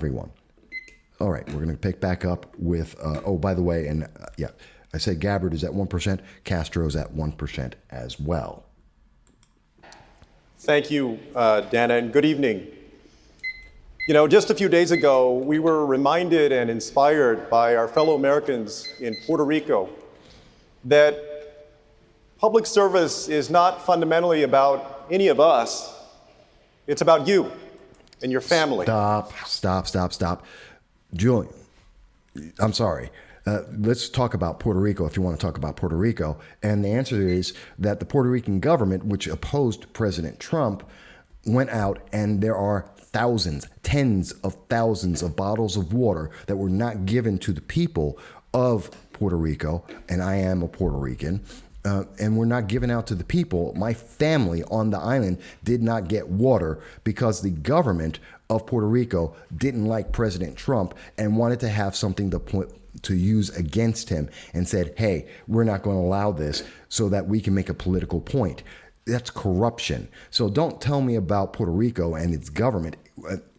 everyone. All right, we're going to pick back up with, by the way, and I said Gabbard is at 1%, Castro's at 1% as well. Thank you, Dana, and good evening. You know, just a few days ago, we were reminded and inspired by our fellow Americans in Puerto Rico that public service is not fundamentally about any of us. It's about you and your family. Stop. Julian, I'm sorry. Let's talk about Puerto Rico if you want to talk about Puerto Rico. And the answer is that the Puerto Rican government, which opposed President Trump, went out and there are thousands, tens of thousands of bottles of water that were not given to the people of Puerto Rico. And I am a Puerto Rican. And were not given out to the people. My family on the island did not get water because the government of Puerto Rico didn't like President Trump and wanted to have something to use against him and said, hey, we're not going to allow this so that we can make a political point. That's corruption. So don't tell me about Puerto Rico and its government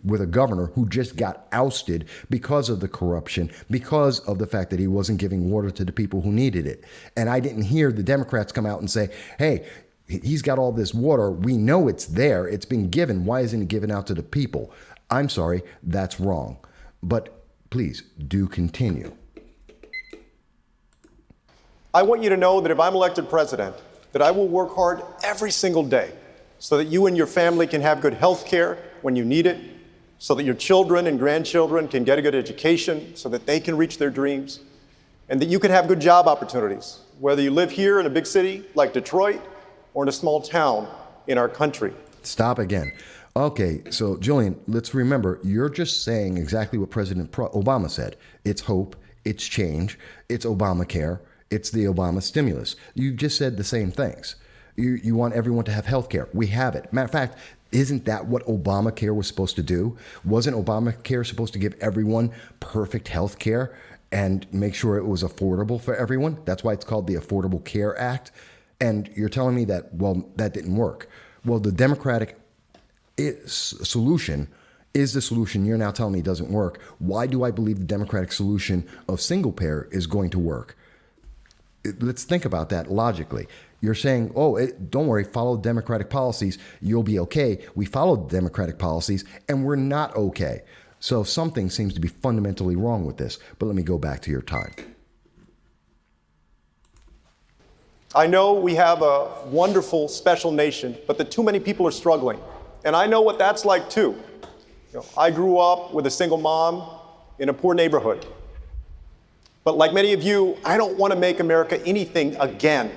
with a governor who just got ousted because of the corruption, because of the fact that he wasn't giving water to the people who needed it. And I didn't hear the Democrats come out and say, hey, he's got all this water. We know it's there. It's been given. Why isn't it given out to the people? I'm sorry, that's wrong. But please do continue. I want you to know that if I'm elected president, that I will work hard every single day so that you and your family can have good health care when you need it, so that your children and grandchildren can get a good education, so that they can reach their dreams, and that you can have good job opportunities, whether you live here in a big city like Detroit or in a small town in our country. Stop again. Okay, so Julian, let's remember, you're just saying exactly what President Obama said. It's hope, it's change, it's Obamacare, it's the Obama stimulus. You just said the same things. You want everyone to have health care. We have it. Matter of fact, isn't that what Obamacare was supposed to do? Wasn't Obamacare supposed to give everyone perfect health care and make sure it was affordable for everyone? That's why it's called the Affordable Care Act. And you're telling me that, well, that didn't work. Well, the Democratic solution is the solution. You're now telling me it doesn't work. Why do I believe the Democratic solution of single payer is going to work? Let's think about that logically. You're saying, don't worry, follow Democratic policies, you'll be okay. We followed Democratic policies and we're not okay. So something seems to be fundamentally wrong with this. But let me go back to your time. I know we have a wonderful, special nation, but that too many people are struggling. And I know what that's like too. I grew up with a single mom in a poor neighborhood. But like many of you, I don't want to make America anything again.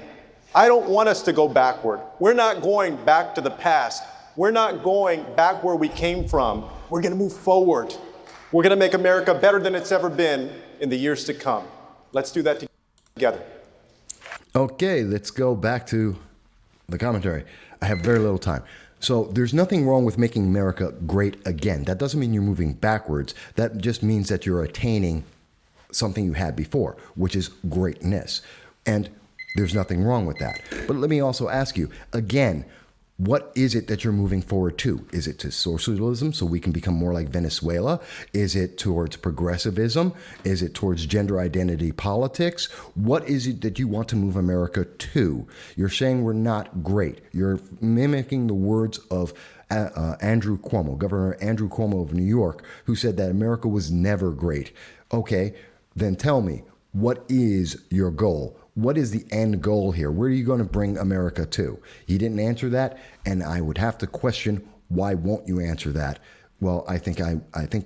I don't want us to go backward. We're not going back to the past. We're not going back where we came from. We're going to move forward. We're going to make America better than it's ever been in the years to come. Let's do that together. Okay, let's go back to the commentary. I have very little time. So there's nothing wrong with making America great again. That doesn't mean you're moving backwards. That just means that you're attaining something you had before, which is greatness. And there's nothing wrong with that. But let me also ask you, again, what is it that you're moving forward to? Is it to socialism so we can become more like Venezuela? Is it towards progressivism? Is it towards gender identity politics? What is it that you want to move America to? You're saying we're not great. You're mimicking the words of Andrew Cuomo, Governor Andrew Cuomo of New York, who said that America was never great. Okay, then tell me, what is your goal? What is the end goal here? Where are you going to bring America to? He didn't answer that, and I would have to question, why won't you answer that? Well, I think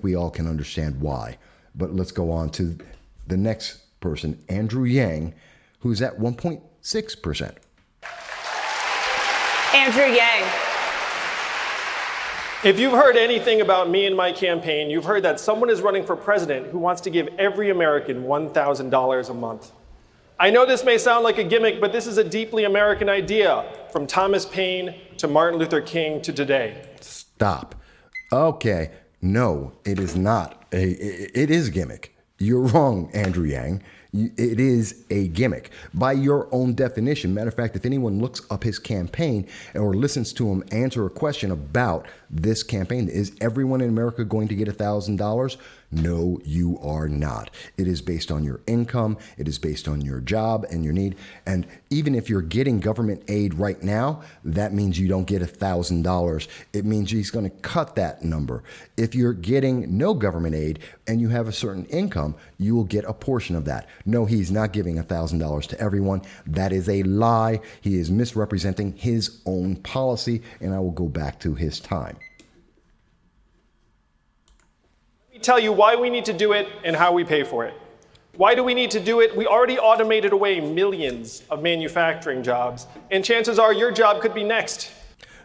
we all can understand why. But let's go on to the next person, Andrew Yang, who's at 1.6%. Andrew Yang. If you've heard anything about me and my campaign, you've heard that someone is running for president who wants to give every American $1,000 a month. I know this may sound like a gimmick, but this is a deeply American idea, from Thomas Paine to Martin Luther King to today. Stop. Okay, no, it is not. It is a gimmick. You're wrong, Andrew Yang. It is a gimmick by your own definition. Matter of fact, if anyone looks up his campaign or listens to him answer a question about this campaign, is everyone in America going to get $1,000? No, you are not. It is based on your income. It is based on your job and your need. And even if you're getting government aid right now, that means you don't get $1,000. It means he's going to cut that number. If you're getting no government aid and you have a certain income, you will get a portion of that. No, he's not giving $1,000 to everyone. That is a lie. He is misrepresenting his own policy, and I will go back to his time. Tell you why we need to do it and how we pay for it. Why do we need to do it? We already automated away millions of manufacturing jobs, and chances are your job could be next.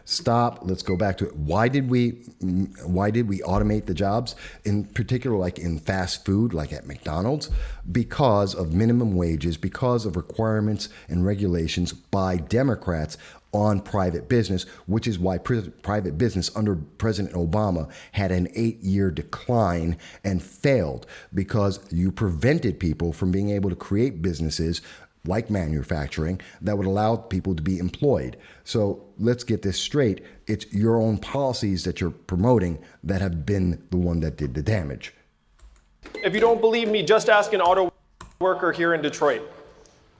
Stop. Let's go back to it. Why did we automate the jobs? In particular, like in fast food, like at McDonald's, because of minimum wages, because of requirements and regulations by Democrats on private business, which is why private business under President Obama had an 8-year decline and failed, because you prevented people from being able to create businesses like manufacturing that would allow people to be employed. So let's get this straight. It's your own policies that you're promoting that have been the one that did the damage. If you don't believe me, just ask an auto worker here in Detroit.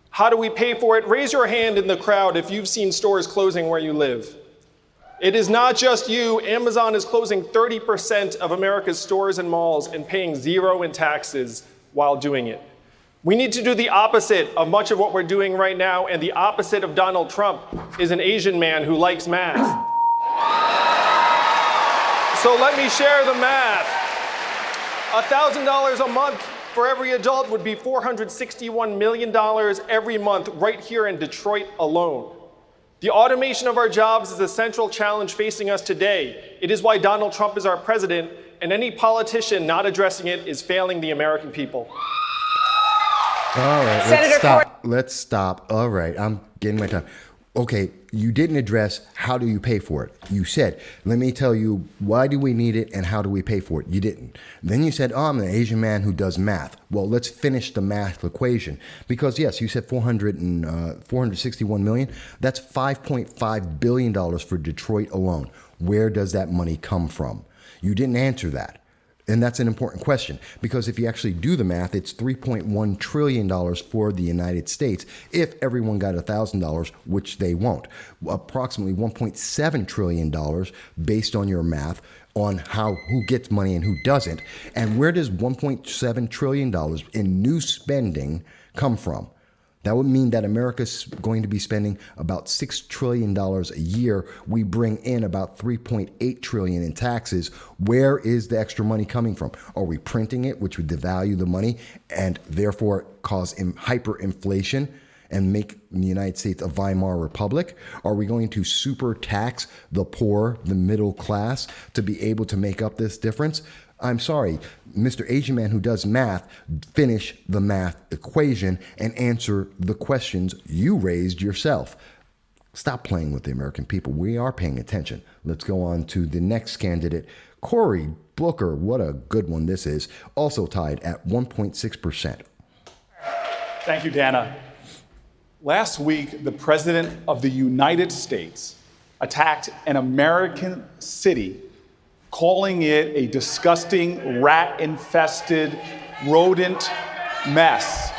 How do we pay for it? Raise your hand in the crowd if you've seen stores closing where you live. It is not just you. Amazon is closing 30% of America's stores and malls and paying zero in taxes while doing it. We need to do the opposite of much of what we're doing right now, and the opposite of Donald Trump is an Asian man who likes math. So let me share the math. $1,000 a month for every adult would be $461 million every month right here in Detroit alone. The automation of our jobs is a central challenge facing us today. It is why Donald Trump is our president, and any politician not addressing it is failing the American people. All right, let's stop. All right, I'm getting my time. Okay, you didn't address how do you pay for it. You said, let me tell you, why do we need it and how do we pay for it? You didn't. Then you said, I'm an Asian man who does math. Well, let's finish the math equation. Because yes, you said 461 million. That's $5.5 billion for Detroit alone. Where does that money come from? You didn't answer that. And that's an important question, because if you actually do the math, it's $3.1 trillion for the United States if everyone got $1,000, which they won't. Approximately $1.7 trillion based on your math on who gets money and who doesn't. And where does $1.7 trillion in new spending come from? That would mean that America's going to be spending about $6 trillion a year. We bring in about $3.8 trillion in taxes. Where is the extra money coming from? Are we printing it, which would devalue the money and therefore cause hyperinflation and make the United States a Weimar Republic? Are we going to super tax the poor, the middle class, to be able to make up this difference? I'm sorry, Mr. Asian man who does math, finish the math equation and answer the questions you raised yourself. Stop playing with the American people. We are paying attention. Let's go on to the next candidate, Cory Booker. What a good one this is. Also tied at 1.6%. Thank you, Dana. Last week, the President of the United States attacked an American city, calling it a disgusting, rat-infested, rodent mess.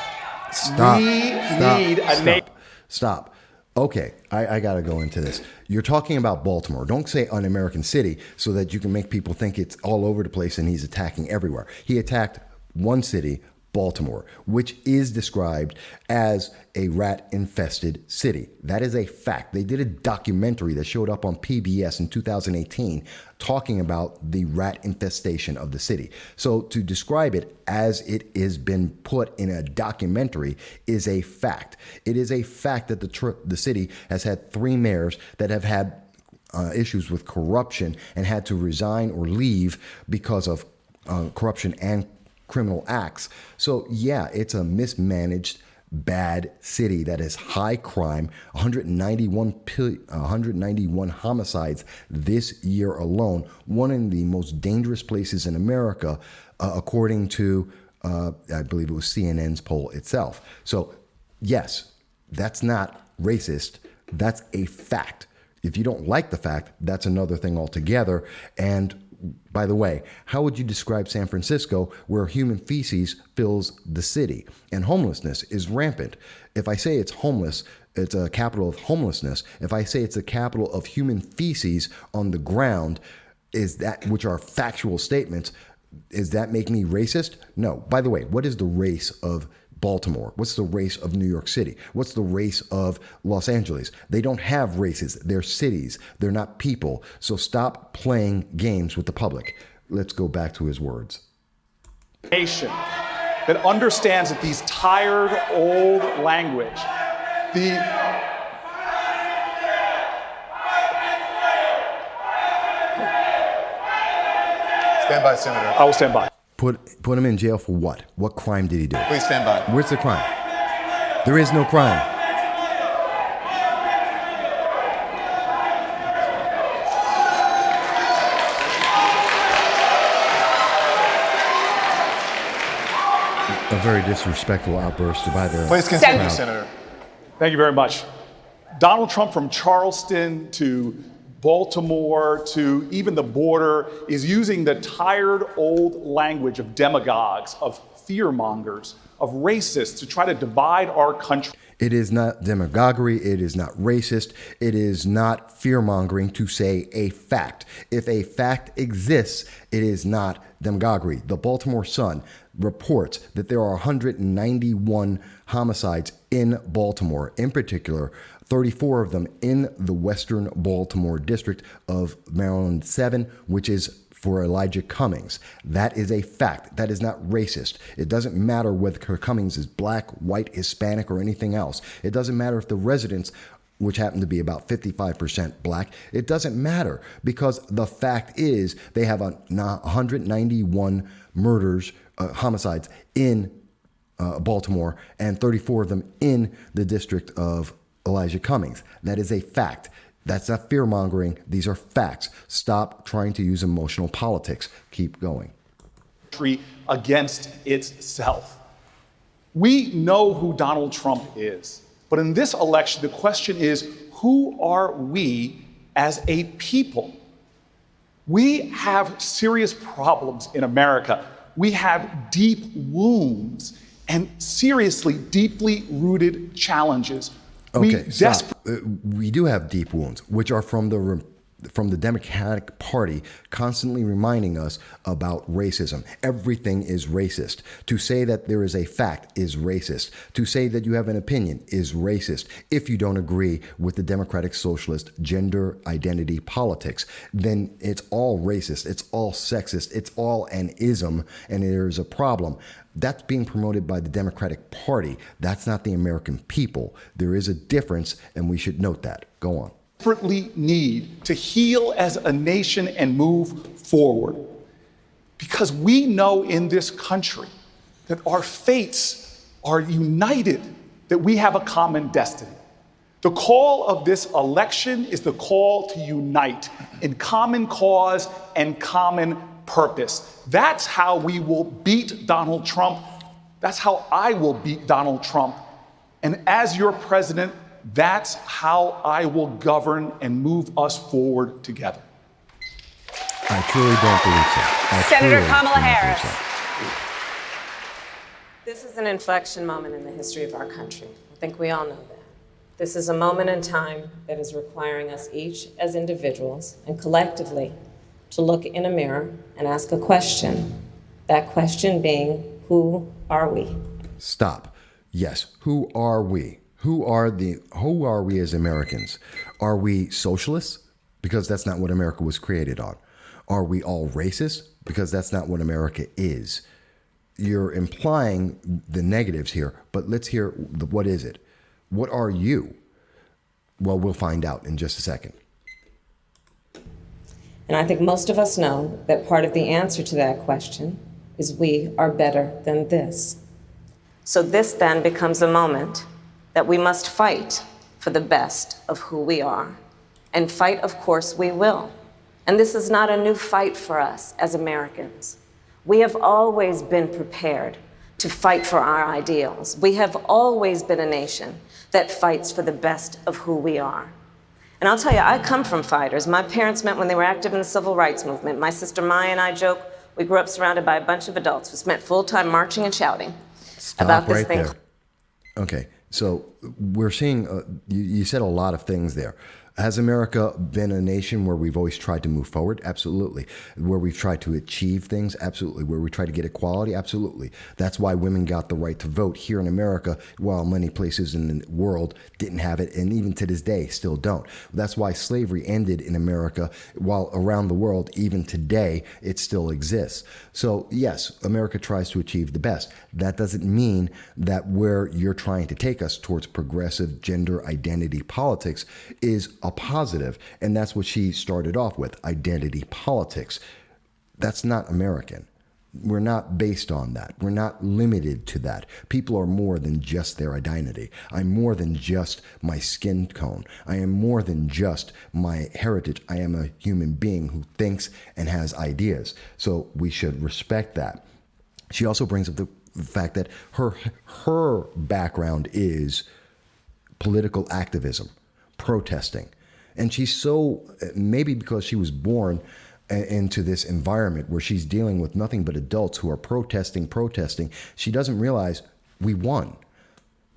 Stop. Okay, I got to go into this. You're talking about Baltimore. Don't say an American city so that you can make people think it's all over the place and he's attacking everywhere. He attacked one city, Baltimore, which is described as a rat-infested city. That is a fact. They did a documentary that showed up on PBS in 2018 talking about the rat infestation of the city. So to describe it as it has been put in a documentary is a fact. It is a fact that the city has had 3 mayors that have had issues with corruption and had to resign or leave because of corruption and criminal acts. So yeah, it's a mismanaged, bad city that is high crime, 191 homicides this year alone, one of the most dangerous places in America, according to I believe it was CNN's poll itself. So, yes, that's not racist. That's a fact. If you don't like the fact, that's another thing altogether. And by the way, how would you describe San Francisco, where human feces fills the city and homelessness is rampant? If I say it's homeless, it's a capital of homelessness. If I say it's a capital of human feces on the ground, which are factual statements, does that make me racist? No. By the way, what is the race of Baltimore? What's the race of New York City? What's the race of Los Angeles? They don't have races. They're cities. They're not people. So stop playing games with the public. Let's go back to his words. Nation that understands that these tired, old language, Stand by, Senator. I will stand by. Put him in jail for what? What crime did he do? Please stand by. Where's the crime? There is no crime. A very disrespectful outburst by the Please continue, crowd. Senator. Thank you very much. Donald Trump, from Charleston to Baltimore to even the border, is using the tired old language of demagogues, of fearmongers, of racists to try to divide our country. It is not demagoguery. It is not racist. It is not fear-mongering to say a fact. If a fact exists, it is not demagoguery. The Baltimore Sun reports that there are 191 homicides in Baltimore, in particular, 34 of them in the Western Baltimore district of Maryland 7, which is for Elijah Cummings. That is a fact. That is not racist. It doesn't matter whether Cummings is black, white, Hispanic, or anything else. It doesn't matter if the residents, which happen to be about 55% black, it doesn't matter, because the fact is they have 191 murders, homicides in Baltimore, and 34 of them in the district of Elijah Cummings. That is a fact. That's not fear-mongering. These are facts. Stop trying to use emotional politics. Keep going. Against itself. We know who Donald Trump is, but in this election, the question is, who are we as a people? We have serious problems in America. We have deep wounds and seriously, deeply rooted challenges. Okay, stop. We do have deep wounds, which are from the Democratic Party constantly reminding us about racism. Everything is racist. To say that there is a fact is racist. To say that you have an opinion is racist. If you don't agree with the Democratic Socialist gender identity politics, then it's all racist. It's all sexist. It's all an ism, and there's a problem. That's being promoted by the Democratic Party. That's not the American people. There is a difference, and we should note that. Go on. Desperately need to heal as a nation and move forward. Because we know in this country that our fates are united, that we have a common destiny. The call of this election is the call to unite in common cause and common purpose. That's how we will beat Donald Trump. That's how I will beat Donald Trump. And as your president, that's how I will govern and move us forward together. I truly don't believe so. Senator Kamala Harris. This is an inflection moment in the history of our country. I think we all know that. This is a moment in time that is requiring us each as individuals and collectively to look in a mirror and ask a question. That question being, who are we? Stop. Yes, who are we? Who are we as Americans? Are we socialists? Because that's not what America was created on. Are we all racist? Because that's not what America is. You're implying the negatives here, but let's hear what is it? What are you? Well, we'll find out in just a second. And I think most of us know that part of the answer to that question is we are better than this. So this then becomes a moment that we must fight for the best of who we are. And fight, of course, we will. And this is not a new fight for us as Americans. We have always been prepared to fight for our ideals. We have always been a nation that fights for the best of who we are. And I'll tell you, I come from fighters. My parents met when they were active in the civil rights movement. My sister Maya and I joke, we grew up surrounded by a bunch of adults who spent full time marching and shouting about this right thing. there. Okay, so we're seeing, you said a lot of things there. Has America been a nation where we've always tried to move forward? Absolutely. Where we've tried to achieve things? Absolutely. Where we try to get equality? Absolutely. That's why women got the right to vote here in America, while many places in the world didn't have it, and even to this day still don't. That's why slavery ended in America, while around the world, even today, it still exists. So yes, America tries to achieve the best. That doesn't mean that where you're trying to take us towards progressive gender identity politics is a positive, and that's what she started off with, identity politics. That's not American. We're not based on that. We're not limited to that. People are more than just their identity. I'm more than just my skin tone. I am more than just my heritage. I am a human being who thinks and has ideas. So we should respect that. She also brings up the fact that her background is political activism, protesting. And she's so, maybe because she was born into this environment where she's dealing with nothing but adults who are protesting, she doesn't realize we won.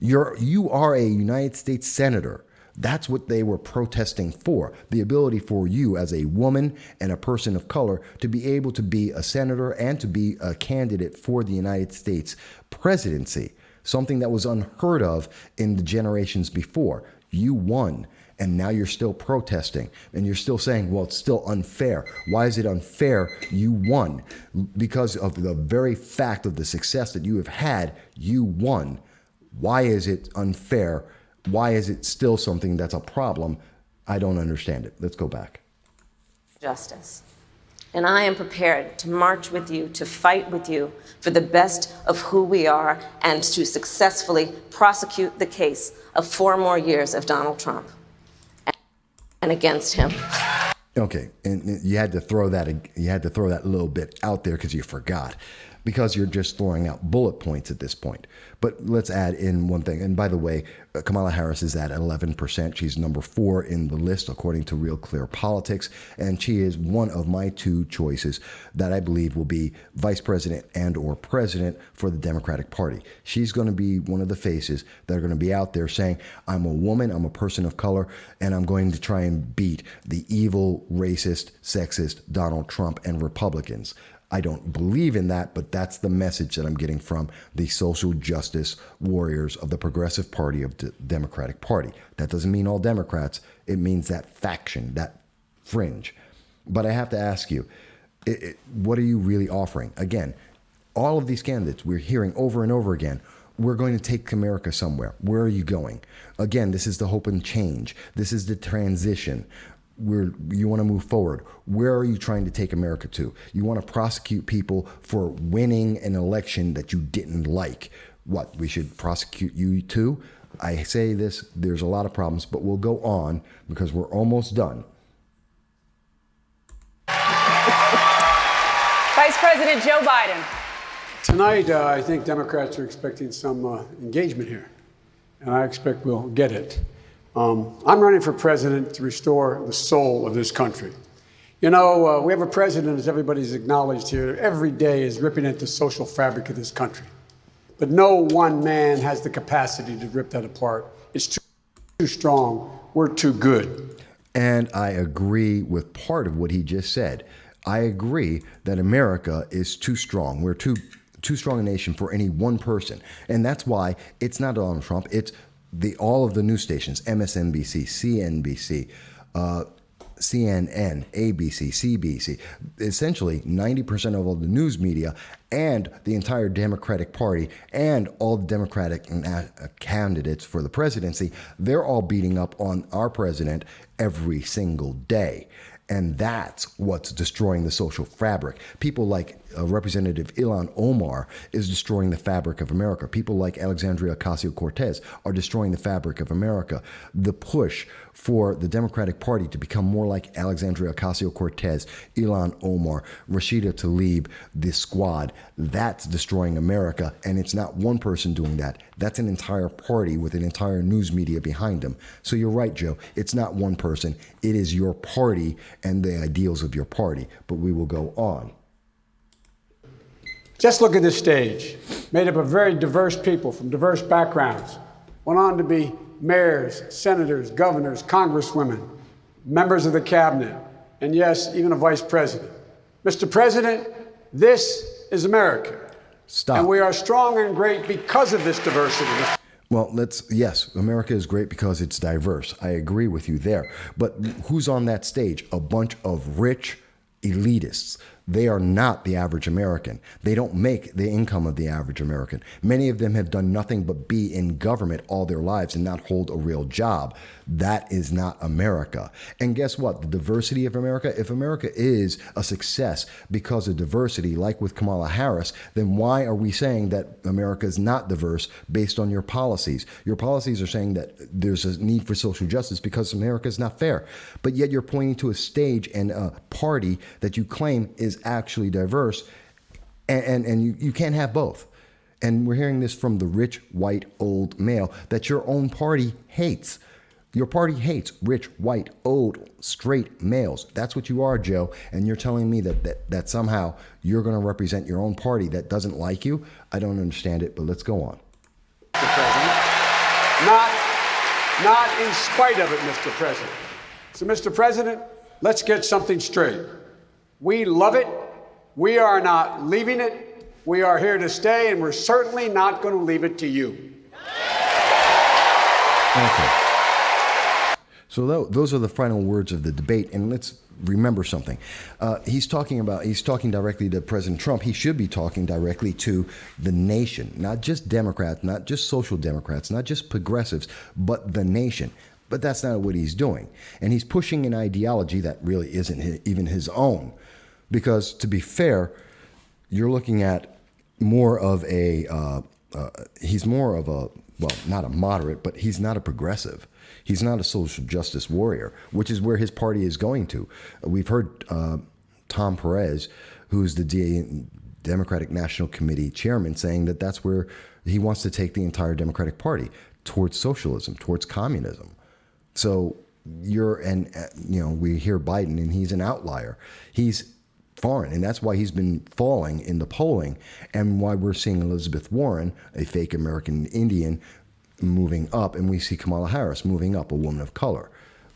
You are a United States senator. That's what they were protesting for, the ability for you as a woman and a person of color to be able to be a senator and to be a candidate for the United States presidency, something that was unheard of in the generations before. You won. And now you're still protesting and you're still saying, well, it's still unfair. Why is it unfair? You won. Because of the very fact of the success that you have had, you won. Why is it unfair? Why is it still something that's a problem? I don't understand it. Let's go back. Justice. And I am prepared to march with you, to fight with you for the best of who we are, and to successfully prosecute the case of 4 more years of Donald Trump and against him. Okay, and you had to throw that little bit out there because you forgot, because you're just throwing out bullet points at this point. But let's add in one thing. And by the way, Kamala Harris is at 11%. She's number 4 in the list according to Real Clear Politics, and she is one of my 2 choices that I believe will be vice president and or president for the Democratic Party. She's going to be one of the faces that are going to be out there saying, I'm a woman, I'm a person of color, and I'm going to try and beat the evil, racist, sexist Donald Trump and Republicans. I don't believe in that, but that's the message that I'm getting from the social justice warriors of the Progressive Party of the Democratic Party. That doesn't mean all Democrats. It means that faction, that fringe. But I have to ask you, what are you really offering? Again, all of these candidates we're hearing over and over again, we're going to take America somewhere. Where are you going? Again, this is the hope and change. This is the transition. You want to move forward. Where are you trying to take America to? You want to prosecute people for winning an election that you didn't like. What, we should prosecute you too? I say this, there's a lot of problems, but we'll go on because we're almost done. Vice President Joe Biden. Tonight, I think Democrats are expecting some engagement here, and I expect we'll get it. I'm running for president to restore the soul of this country. You know, we have a president, as everybody's acknowledged here, every day is ripping at the social fabric of this country. But no one man has the capacity to rip that apart. It's too strong. We're too good. And I agree with part of what he just said. I agree that America is too strong. We're too strong a nation for any one person. And that's why it's not Donald Trump. It's all of the news stations, MSNBC, CNBC, CNN, ABC, CBC, essentially 90% of all the news media and the entire Democratic Party and all the Democratic candidates for the presidency, they're all beating up on our president every single day. And that's what's destroying the social fabric. People like Representative Ilhan Omar is destroying the fabric of America. People like Alexandria Ocasio-Cortez are destroying the fabric of America. The push for the Democratic Party to become more like Alexandria Ocasio-Cortez, Ilhan Omar, Rashida Tlaib, the squad, that's destroying America. And it's not one person doing that. That's an entire party with an entire news media behind them. So you're right, Joe. It's not one person. It is your party and the ideals of your party. But we will go on. Just look at this stage, made up of very diverse people from diverse backgrounds. Went on to be mayors, senators, governors, congresswomen, members of the cabinet, and yes, even a vice president. Mr. President, this is America. Stop. And we are strong and great because of this diversity. Well, yes, America is great because it's diverse. I agree with you there. But who's on that stage? A bunch of rich elitists. They are not the average American. They don't make the income of the average American. Many of them have done nothing but be in government all their lives and not hold a real job. That is not America. And guess what? The diversity of America, if America is a success because of diversity, like with Kamala Harris, then why are we saying that America is not diverse based on your policies? Your policies are saying that there's a need for social justice because America is not fair. But yet you're pointing to a stage and a party that you claim is actually diverse, and you can't have both. And we're hearing this from the rich, white, old male that your own party hates. Your party hates rich, white, old, straight males. That's what you are, Joe. And you're telling me that somehow you're going to represent your own party that doesn't like you? I don't understand it, but let's go on. Mr. President. Not in spite of it, Mr. President. So, Mr. President, let's get something straight. We love it. We are not leaving it. We are here to stay, and we're certainly not going to leave it to you. Okay. So those are the final words of the debate, and let's remember something. He's talking directly to President Trump. He should be talking directly to the nation, not just Democrats, not just social democrats, not just progressives, but the nation. But that's not what he's doing. And he's pushing an ideology that really isn't even his own. Because to be fair, you're looking at more of he's more of a, well, not a moderate, but he's not a progressive. He's not a social justice warrior, which is where his party is going to. We've heard Tom Perez, who's the Democratic National Committee chairman, saying that that's where he wants to take the entire Democratic Party, towards socialism, towards communism. So we hear Biden, and he's an outlier. He's foreign, and that's why he's been falling in the polling, and why we're seeing Elizabeth Warren, a fake American Indian, moving up, and we see Kamala Harris moving up, a woman of color.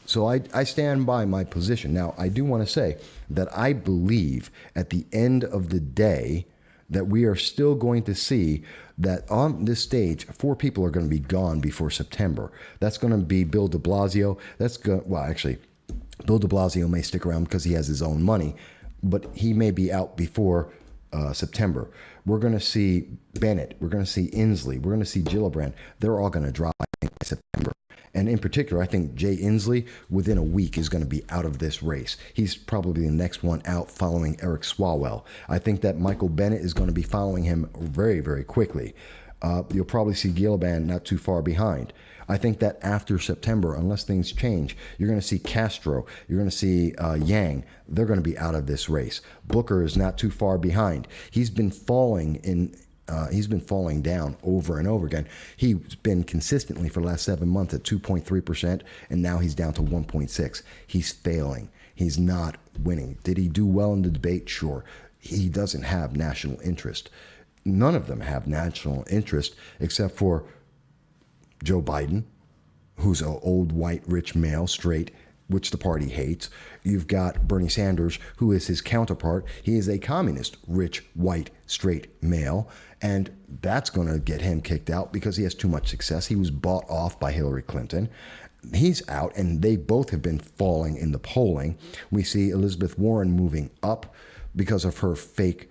So I stand by my position. Now, I do want to say that I believe at the end of the day that we are still going to see that on this stage, 4 people are going to be gone before September. That's going to be Bill de Blasio. Bill de Blasio may stick around because he has his own money, but he may be out before September. We're going to see Bennett. We're going to see Inslee. We're going to see Gillibrand. They're all going to drop by September. And in particular, I think Jay Inslee, within a week, is going to be out of this race. He's probably the next one out, following Eric Swalwell. I think that Michael Bennett is going to be following him very, very quickly. You'll probably see Gillibrand not too far behind. I think that after September, unless things change, you're going to see Castro, you're going to see Yang. They're going to be out of this race. Booker is not too far behind. He's been falling down over and over again. He's been consistently for the last 7 months at 2.3%, and now he's down to 1.6. He's failing. He's not winning. Did he do well in the debate? Sure. He doesn't have national interest. None of them have national interest except for Joe Biden, who's an old, white, rich male, straight, which the party hates. You've got Bernie Sanders, who is his counterpart. He is a communist, rich, white, straight male, and that's going to get him kicked out because he has too much success. He was bought off by Hillary Clinton. He's out, and they both have been falling in the polling. We see Elizabeth Warren moving up because of her fake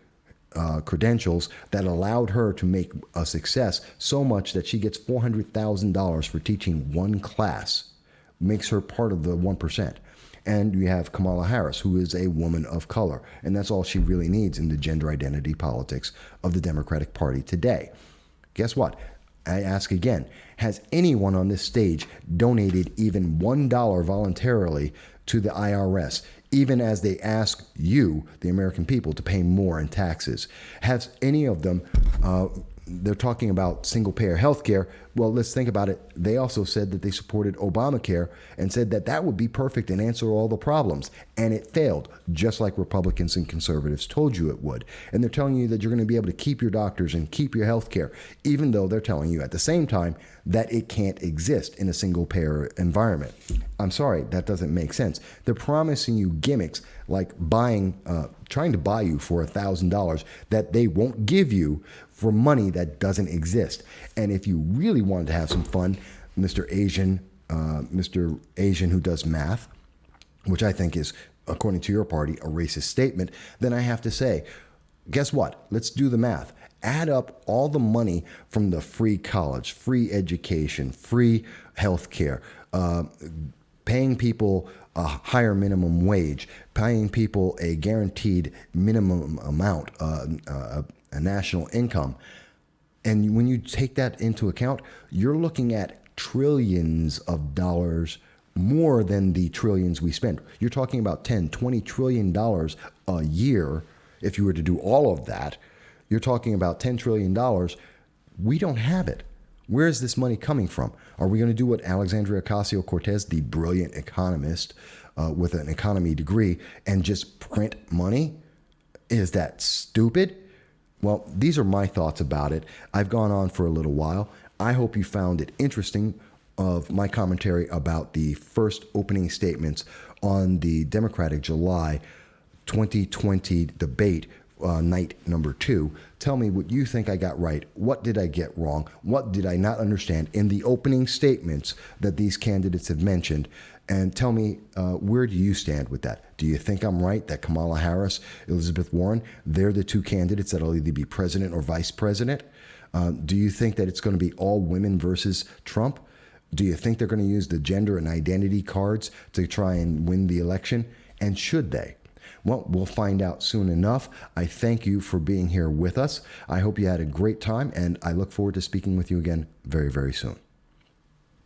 credentials that allowed her to make a success so much that she gets $400,000 for teaching one class, makes her part of the 1%. And you have Kamala Harris, who is a woman of color. And that's all she really needs in the gender identity politics of the Democratic Party today. Guess what? I ask again, has anyone on this stage donated even $1 voluntarily to the IRS, even as they ask you, the American people, to pay more in taxes? Has any of them, they're talking about single-payer health care. Well, let's think about it. They also said that they supported Obamacare and said that that would be perfect and answer all the problems. And it failed, just like Republicans and conservatives told you it would. And they're telling you that you're going to be able to keep your doctors and keep your health care, even though they're telling you at the same time that it can't exist in a single-payer environment. I'm sorry, that doesn't make sense. They're promising you gimmicks like trying to buy you for $1,000 that they won't give you for money that doesn't exist. And if you really wanted to have some fun, Mr. Asian who does math, which I think is, according to your party, a racist statement, then I have to say, guess what? Let's do the math. Add up all the money from the free college, free education, free health care, paying people a higher minimum wage, paying people a guaranteed minimum amount, a national income. And when you take that into account, you're looking at trillions of dollars more than the trillions we spend. You're talking about $10-20 trillion a year. If you were to do all of that, you're talking about $10 trillion. We don't have it. Where is this money coming from? Are we going to do what Alexandria Ocasio-Cortez, the brilliant economist with an economy degree, and just print money? Is that stupid? Well, these are my thoughts about it. I've gone on for a little while. I hope you found it interesting of my commentary about the first opening statements on the Democratic July 2020 debate, night number 2. Tell me what you think I got right. What did I get wrong? What did I not understand in the opening statements that these candidates have mentioned? And tell me, where do you stand with that? Do you think I'm right that Kamala Harris, Elizabeth Warren, they're the two candidates that'll either be president or vice president? Do you think that it's going to be all women versus Trump? Do you think they're going to use the gender and identity cards to try and win the election? And should they? Well, we'll find out soon enough. I thank you for being here with us. I hope you had a great time, and I look forward to speaking with you again very, very soon.